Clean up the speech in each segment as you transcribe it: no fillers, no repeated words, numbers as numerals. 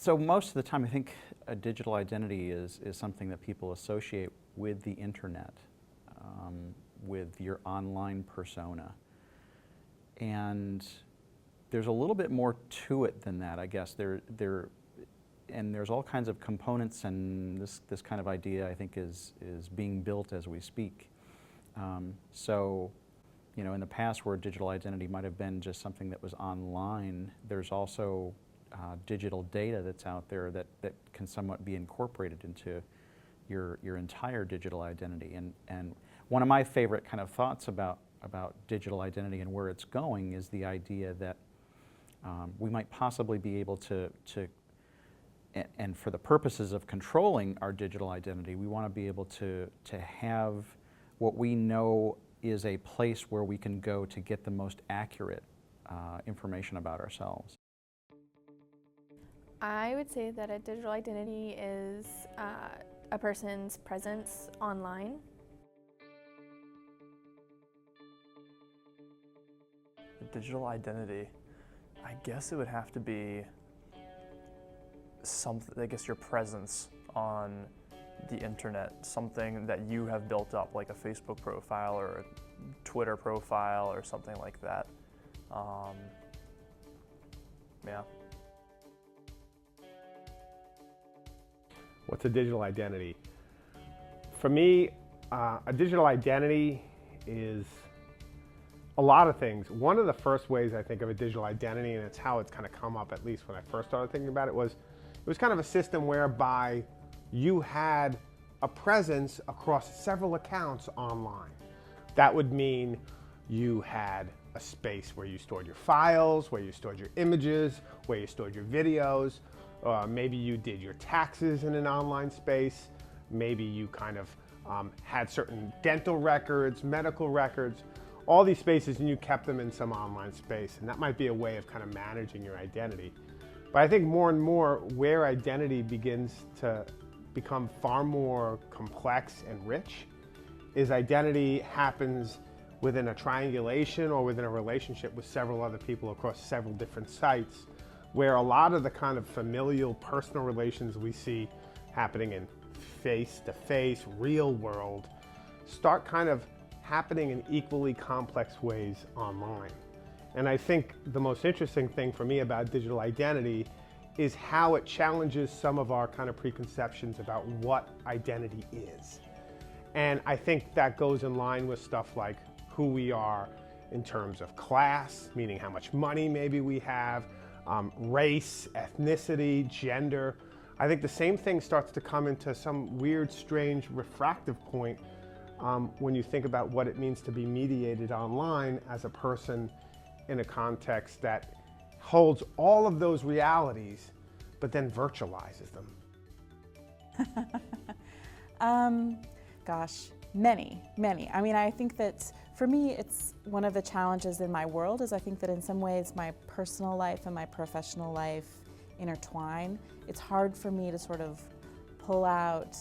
So most of the time, I think a digital identity is something that people associate with the internet, with your online persona. And there's a little bit more to it than that, I guess. And there's all kinds of components, and this kind of idea, I think, is being built as we speak. So, you know, in the past where digital identity might have been just something that was online, there's also digital data that's out there that can somewhat be incorporated into your entire digital identity. And one of my favorite kind of thoughts about digital identity and where it's going is the idea that we might possibly be able to and for the purposes of controlling our digital identity, we want to be able to have what we know is a place where we can go to get the most accurate information about ourselves. I would say that a digital identity is a person's presence online. A digital identity, I guess it would have to be something, I guess your presence on the internet, something that you have built up, like a Facebook profile or a Twitter profile or something like that. Yeah. What's a digital identity? For me, a digital identity is a lot of things. One of the first ways I think of a digital identity, and it's how it's kind of come up, at least when I first started thinking about it, was kind of a system whereby you had a presence across several accounts online. That would mean you had a space where you stored your files, where you stored your images, where you stored your videos. Maybe you did your taxes in an online space. Maybe you kind of had certain dental records, medical records, all these spaces, and you kept them in some online space. And that might be a way of kind of managing your identity. But I think more and more where identity begins to become far more complex and rich is identity happens within a triangulation or within a relationship with several other people across several different sites, where a lot of the kind of familial personal relations we see happening in face-to-face, real world, start kind of happening in equally complex ways online. And I think the most interesting thing for me about digital identity is how it challenges some of our kind of preconceptions about what identity is. And I think that goes in line with stuff like who we are in terms of class, meaning how much money maybe we have, race, ethnicity, gender. I think the same thing starts to come into some weird, strange, refractive point when you think about what it means to be mediated online as a person in a context that holds all of those realities, but then virtualizes them. Gosh, many. I mean, I think that for me, it's one of the challenges in my world is I think that in some ways my personal life and my professional life intertwine. It's hard for me to sort of pull out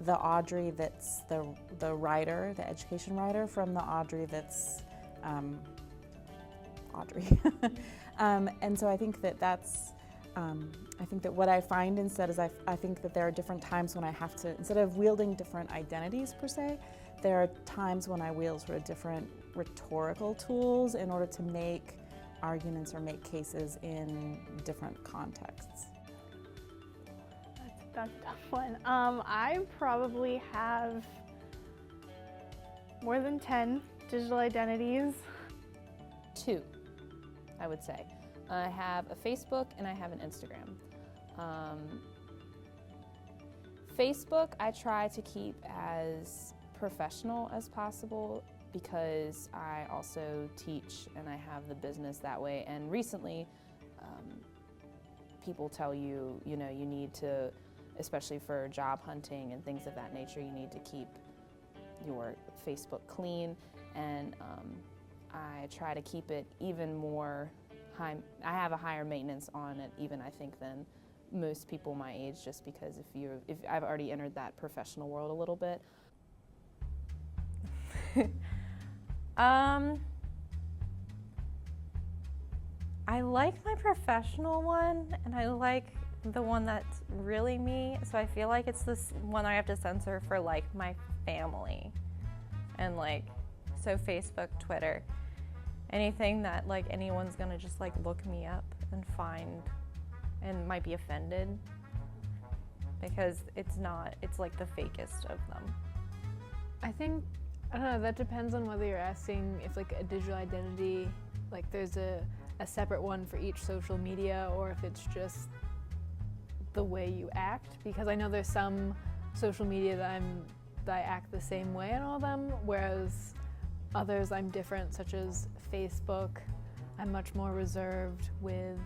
the Audrey that's the writer, the education writer, from the Audrey that's Audrey. And so I think that that's, I think that what I find instead is I think that there are different times when I have to, instead of wielding different identities per se, there are times when I wield sort of different rhetorical tools in order to make arguments or make cases in different contexts. That's a tough one. I probably have more than 10 digital identities. 2, I would say. I have a Facebook and I have an Instagram. Facebook I try to keep as professional as possible because I also teach and I have the business that way. And recently, people tell you, you know, you need to, especially for job hunting and things of that nature, you need to keep your Facebook clean. And I try to keep it even more high. I have a higher maintenance on it, even I think, than most people my age, just because if I've already entered that professional world a little bit. I like my professional one, and I like the one that's really me. So I feel like it's this one I have to censor for like my family. And like, so Facebook, Twitter, anything that like anyone's gonna just like look me up and find and might be offended, because it's like the fakest of them. I think, I don't know, that depends on whether you're asking if like a digital identity, like there's a separate one for each social media, or if it's just the way you act. Because I know there's some social media that I act the same way on all of them, whereas others I'm different, such as Facebook. I'm much more reserved with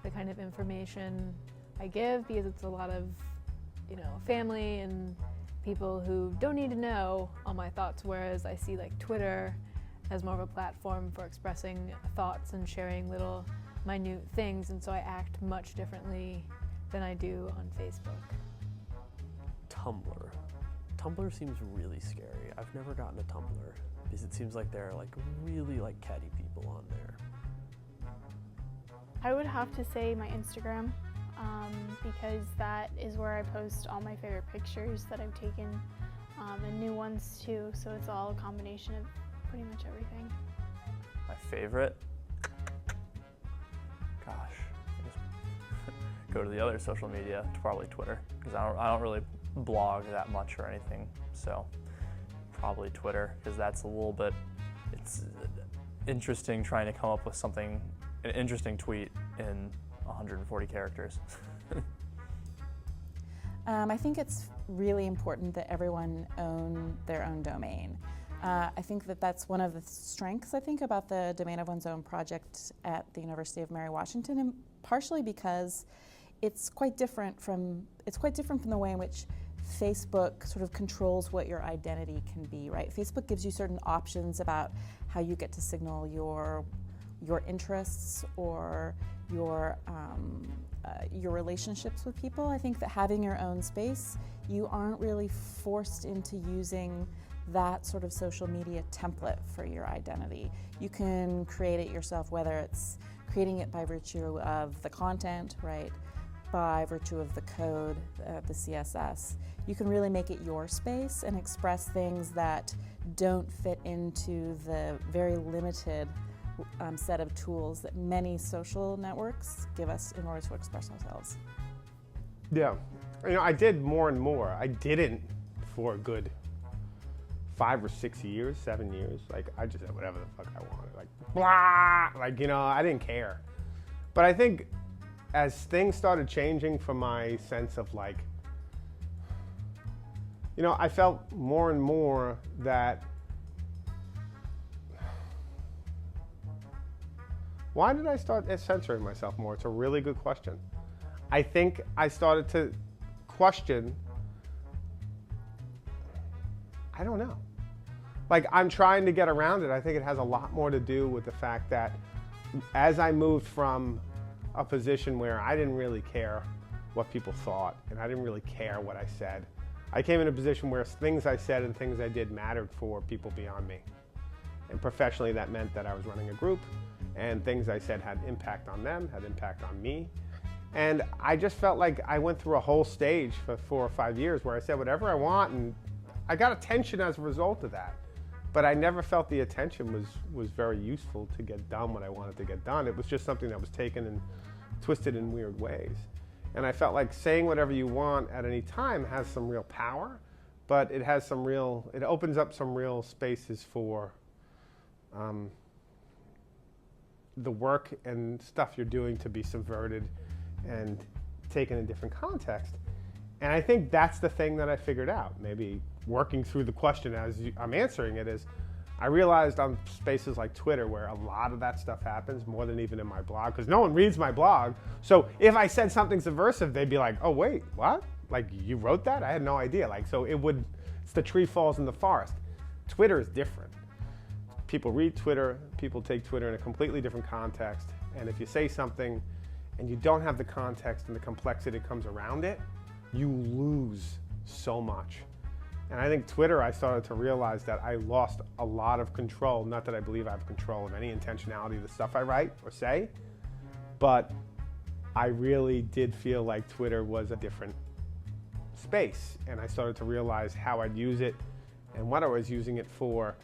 the kind of information I give, because it's a lot of, family and people who don't need to know all my thoughts, whereas I see like Twitter as more of a platform for expressing thoughts and sharing little minute things, and so I act much differently than I do on Facebook. Tumblr. Tumblr seems really scary. I've never gotten a Tumblr because it seems like there are like really like catty people on there. I would have to say my Instagram, because that is where I post all my favorite pictures that I've taken, and new ones too, so it's all a combination of pretty much everything. My favorite? Gosh, I guess go to the other social media. It's probably Twitter, because I don't really blog that much or anything, so probably Twitter, because that's it's interesting trying to come up with an interesting tweet in 140 characters. I think it's really important that everyone own their own domain. I think that that's one of the strengths, I think, about the Domain of One's Own project at the University of Mary Washington, and partially because it's quite different from the way in which Facebook sort of controls what your identity can be, right? Facebook gives you certain options about how you get to signal your interests or your relationships with people. I think that having your own space, you aren't really forced into using that sort of social media template for your identity. You can create it yourself, whether it's creating it by virtue of the content, right? By virtue of the code, the CSS. You can really make it your space and express things that don't fit into the very limited set of tools that many social networks give us in order to express ourselves. Yeah, I did more and more. I didn't for a good 5 or 6 years, 7 years. Like, I just did whatever the fuck I wanted. Like, blah! Like, I didn't care. But I think as things started changing from my sense of like, I felt more and more that, why did I start censoring myself more? It's a really good question. I think I started to question, I don't know. Like, I'm trying to get around it. I think it has a lot more to do with the fact that as I moved from a position where I didn't really care what people thought and I didn't really care what I said, I came in a position where things I said and things I did mattered for people beyond me. And professionally, that meant that I was running a group, and things I said had impact on them, had impact on me. And I just felt like I went through a whole stage for 4 or 5 years where I said whatever I want, and I got attention as a result of that. But I never felt the attention was very useful to get done what I wanted to get done. It was just something that was taken and twisted in weird ways. And I felt like saying whatever you want at any time has some real power, but it opens up some real spaces for the work and stuff you're doing to be subverted and taken in different context. And I think that's the thing that I figured out, maybe working through the question as I'm answering it, is I realized on spaces like Twitter, where a lot of that stuff happens, more than even in my blog, because no one reads my blog. So if I said something subversive, they'd be like, oh wait, what? Like, you wrote that? I had no idea. Like, so it's the tree falls in the forest. Twitter is different. People read Twitter, people take Twitter in a completely different context, and if you say something and you don't have the context and the complexity that comes around it, you lose so much. And I think Twitter, I started to realize that I lost a lot of control. Not that I believe I have control of any intentionality of the stuff I write or say, but I really did feel like Twitter was a different space, and I started to realize how I'd use it and what I was using it for.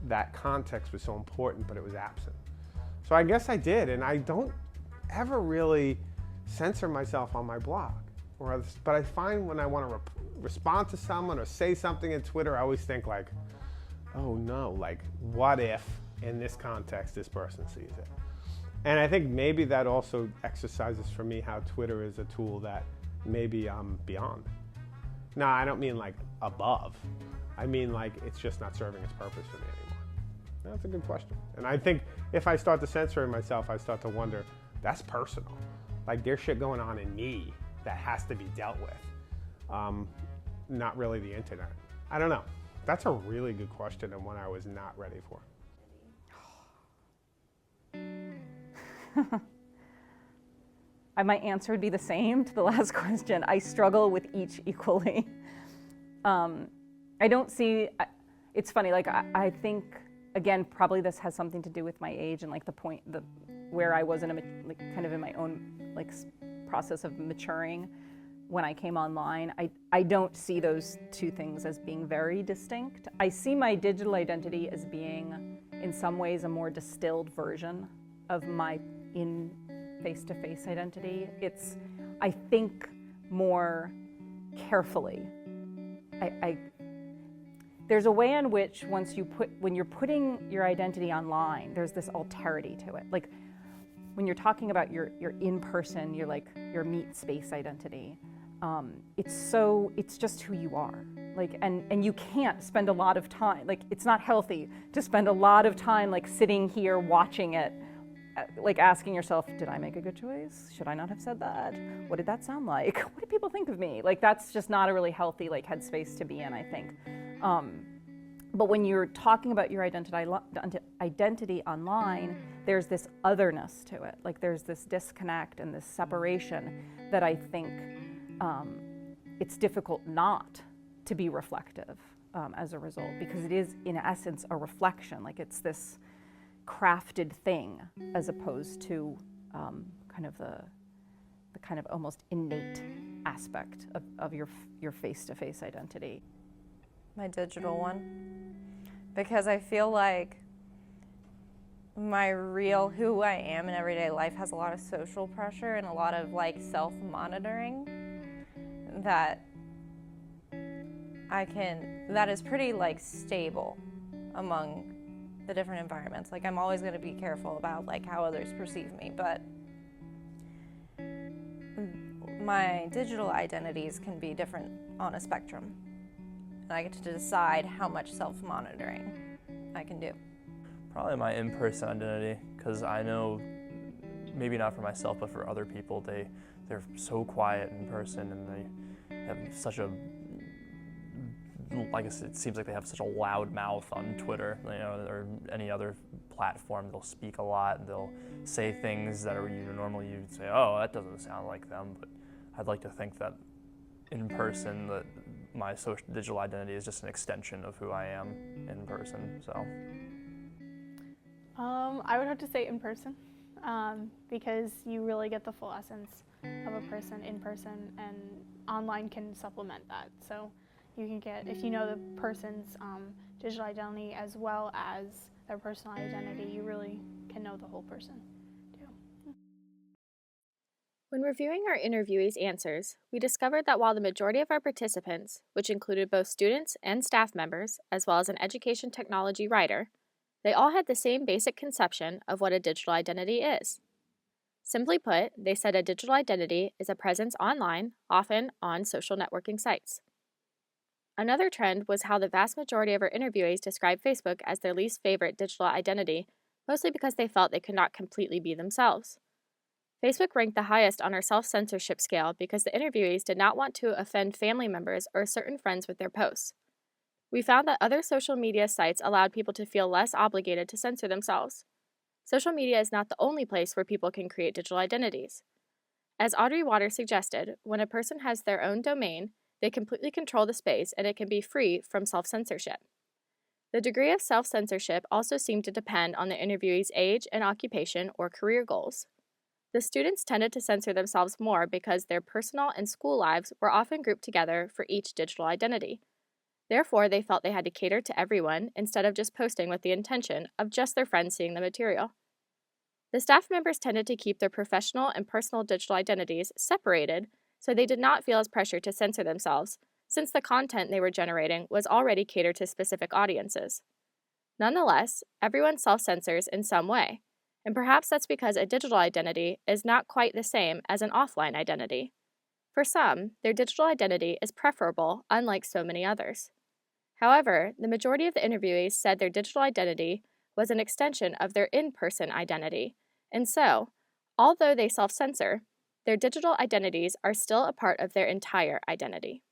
That context was so important, but it was absent. So I guess I did, and I don't ever really censor myself on my blog. But I find when I want to respond to someone or say something in Twitter, I always think like, oh no, like what if in this context this person sees it? And I think maybe that also exercises for me how Twitter is a tool that maybe I'm beyond. No, I don't mean like above. I mean like it's just not serving its purpose for me anymore. That's a good question. And I think if I start to censor myself, I start to wonder, that's personal. Like there's shit going on in me that has to be dealt with. Not really the internet. I don't know. That's a really good question and one I was not ready for. My answer would be the same to the last question. I struggle with each equally. I don't see, it's funny, like I think, again, probably this has something to do with my age and like where I was in kind of in my own like process of maturing when I came online. I don't see those two things as being very distinct. I see my digital identity as being, in some ways, a more distilled version of my in face-to-face identity. It's, I think more carefully. There's a way in which when you're putting your identity online, there's this alterity to it. Like when you're talking about your in-person, your meet space identity, it's just who you are. Like, and you can't spend a lot of time, like it's not healthy to spend a lot of time like sitting here watching it, like asking yourself, did I make a good choice? Should I not have said that? What did that sound like? What did people think of me? Like that's just not a really healthy like headspace to be in, I think. But when you're talking about your identity online, there's this otherness to it. Like there's this disconnect and this separation that I think it's difficult not to be reflective as a result, because it is in essence a reflection. Like it's this crafted thing as opposed to kind of the kind of almost innate aspect of your face-to-face identity. My digital one, because I feel like my real who I am in everyday life has a lot of social pressure and a lot of like self-monitoring that that is pretty like stable among the different environments. Like I'm always going to be careful about like how others perceive me, but my digital identities can be different on a spectrum. And I get to decide how much self-monitoring I can do. Probably my in-person identity, because I know, maybe not for myself, but for other people, they're so quiet in person and they have such a, like I said, it seems like they have such a loud mouth on Twitter, you know, or any other platform. They'll speak a lot, and they'll say things that are normally you'd say, oh, that doesn't sound like them, but I'd like to think that in person, that my digital identity is just an extension of who I am in person, so. I would have to say in person, because you really get the full essence of a person in person, and online can supplement that. So you can get, if you know the person's digital identity as well as their personal identity, you really can know the whole person too. When reviewing our interviewees' answers, we discovered that while the majority of our participants, which included both students and staff members, as well as an education technology writer, they all had the same basic conception of what a digital identity is. Simply put, they said a digital identity is a presence online, often on social networking sites. Another trend was how the vast majority of our interviewees described Facebook as their least favorite digital identity, mostly because they felt they could not completely be themselves. Facebook ranked the highest on our self-censorship scale because the interviewees did not want to offend family members or certain friends with their posts. We found that other social media sites allowed people to feel less obligated to censor themselves. Social media is not the only place where people can create digital identities. As Audrey Waters suggested, when a person has their own domain, they completely control the space and it can be free from self-censorship. The degree of self-censorship also seemed to depend on the interviewee's age and occupation or career goals. The students tended to censor themselves more because their personal and school lives were often grouped together for each digital identity. Therefore, they felt they had to cater to everyone instead of just posting with the intention of just their friends seeing the material. The staff members tended to keep their professional and personal digital identities separated so they did not feel as pressured to censor themselves, since the content they were generating was already catered to specific audiences. Nonetheless, everyone self-censors in some way, and perhaps that's because a digital identity is not quite the same as an offline identity. For some, their digital identity is preferable, unlike so many others. However, the majority of the interviewees said their digital identity was an extension of their in-person identity, and so, although they self-censor, their digital identities are still a part of their entire identity.